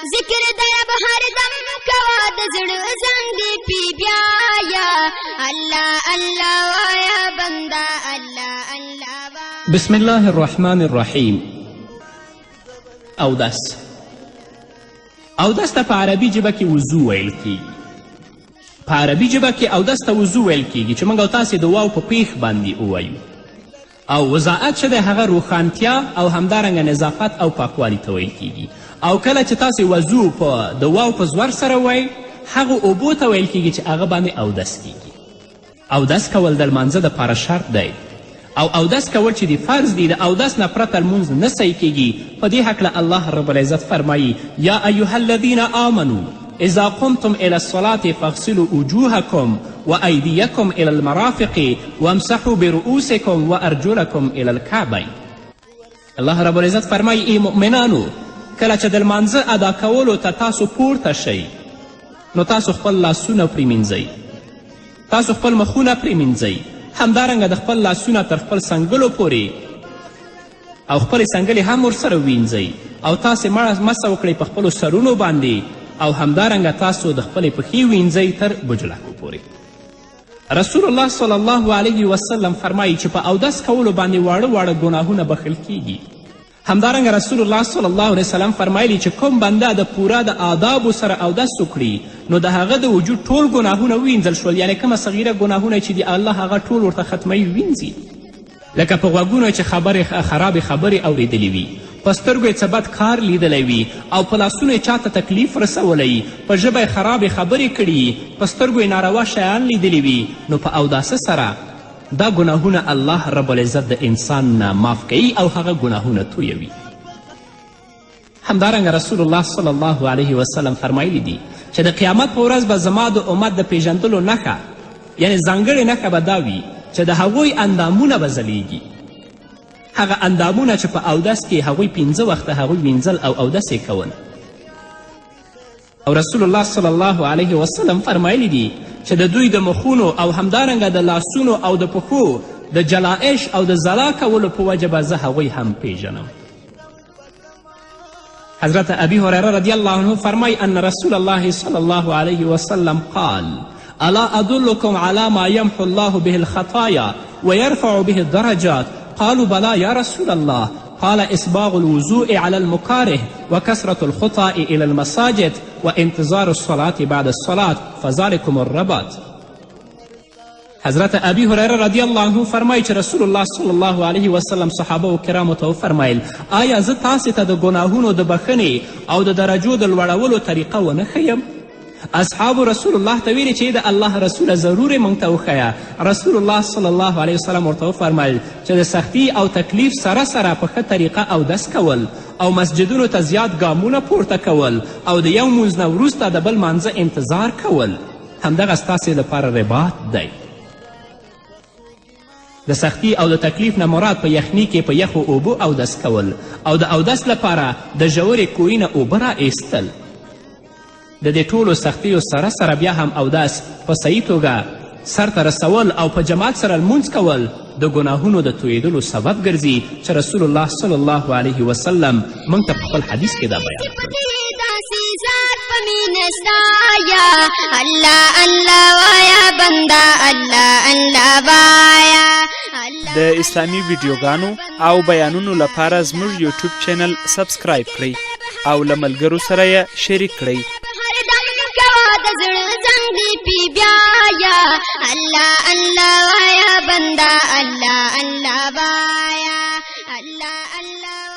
ذکر درب هر دم کوا د زړه زنګ دی پی بیا یا الله الله وایا بندا الله الله وایا. بسم الله الرحمن الرحیم. اودس ته په عربي ژبه کې وضو ویل کیږي. په عربي ژبه کې اودس ته وضو ویل کیږي چې موږ او تاسې د واو په پیښ باندې ووایو. او وضاحت چې دی هغه روښانتیا او همدارنګه نظافت او پاکوالي ته ویل کیږي. او کله چې تاسې وضو په د واو په زور سره وایي هغه اوبو ته ویل کیږي چې هغه باندې اودس کیږي. اودس کول د لمانځه دپاره شرط دی او اودس کول چې د فرض دی د اودس نه پرته لمونځ نه صحیح کیږي. په دې هکله الله رب العزت فرمایي یا ایها الذین آمنوا اذا قمتم الى الصلاة فاغسلوا وجوهكم وأيديكم إلى المرافق وامسحوا برؤوسكم وأرجلكم إلى الكعبين. الله رب العزت فرمایي ای مؤمنانو کله چې د لمانځه ادا کولو ته تاسو پورته شئ نو تاسو خپل لاسونه پرېمینځئ، تاسو خپل مخونه پرېمینځئ، همدارنګه د خپل لاسونه تر خپل سنګلو پورې او خپلې سنګلې هم ورسره وینځئ او تاسې مسه وکړئ په خپلو سرونو باندې او همدارنګه تاسو د خپلې پښې وینځئ تر بجلکو پورې. رسول الله صلی الله علیه وسلم فرمایي چې په اودس کولو باندې واړه واړه ګناهونه بخښل کیږي. همدارنګه رسول الله صلی الله علیه وسلم فرمایلی چې کوم بنده د پوره د آدابو سره اودس وکړي نو د هغه د وجود ټول ګناهونه وینځل شول، یعنې کومه صغیره ګناهونه چې دی الله هغه ټول ورته ختموي وینځي. لکه په غوږونو چې خرابې خبرې اورېدلې وي، په سترګو یې څه بد کار لیدلی وي او په لاسونو یې چاته تکلیف رسولی، په ژبه یې خرابې خبرې کړي، په سترګو یې ناروا شیان لیدلی وي، نو په اوداسه سره دا ګناهونه الله رب العزت د انسان نه معاف کوي او هغه ګناهونه تویوي. همدارنګه رسول الله صلی الله علیه وسلم فرمایلی دي چې د قیامت په ورځ به زما د امت د پیژندلو نښه یعنې ځانګړې نښه به دا وي چې د هغوی اندامونه به ځلیږي. هغه اندامونه چې په اودس کې هغوی 5 وخته هغوی وینځل او اودس یې کول. او رسول الله صلی الله علیه وسلم فرمایلی دي چې د دوی د مخونو او همدارنګه د لاسونو او د پښو د جلائش او د ځلا کولو په وجه به زه هغوی هم پیژنم. حضرت ابی هریره رضی الله عنه فرمای ان رسول الله صلی الله علیه وسلم قال الا ادلکم علی ما یمحو الله به الخطایا ویرفع به الدرجات قالوا بلا یا رسول الله قال اسباغ الوضوء على المكاره وكثرة الخطى إلى المساجد وانتظار الصلاة بعد الصلاة فذلكم الرباط. حضرت ابی هریره رضی الله عنه فرمایي چې رسول الله صلی الله علیه وسلم صحابه و کرامو ته وفرمیل آیا زه تاسې ته د ګناهونو د بخښنې او د درجو د لوړولو طریقه ونه ښیم؟ اصحابو رسول الله ته ویلي چې د الله رسوله ضرور موږ ته وښیه. رسول الله صلی الله علیه وسلم ورته وفرمیل چې د سختي او تکلیف سره سره په ښه طریقه اودس کول او مسجدونو ته زیات ګامونه پورته کول او د یو مونځ نه وروسته د بل مانځه انتظار کول همدغه ستاسې لپاره رباط دی. د سختی او د تکلیف نه مراد په یخني کې په یخو اوبو اودس کول او د اودس لپاره د ژورې کوهي نه اوبه را ایستل. د دې ټولو سختیو سره سره بیا هم اودس په صحیح توګه سرته رسول او په جماعت سره لمونځ کول د ګناهونو د تویېدلو سبب ګرځي چې رسول الله صلی الله علیه وسلم موږ ته په خپل حدیث کې دا بیان کړی. د اسلامي ویډیوګانو او بیانونو لپاره زموږ یوټیوب چینل سبسکرایب کړئ او له ملګرو سره یې شریک کړئ. الله الله وایا بندا الله الله وایا الله الله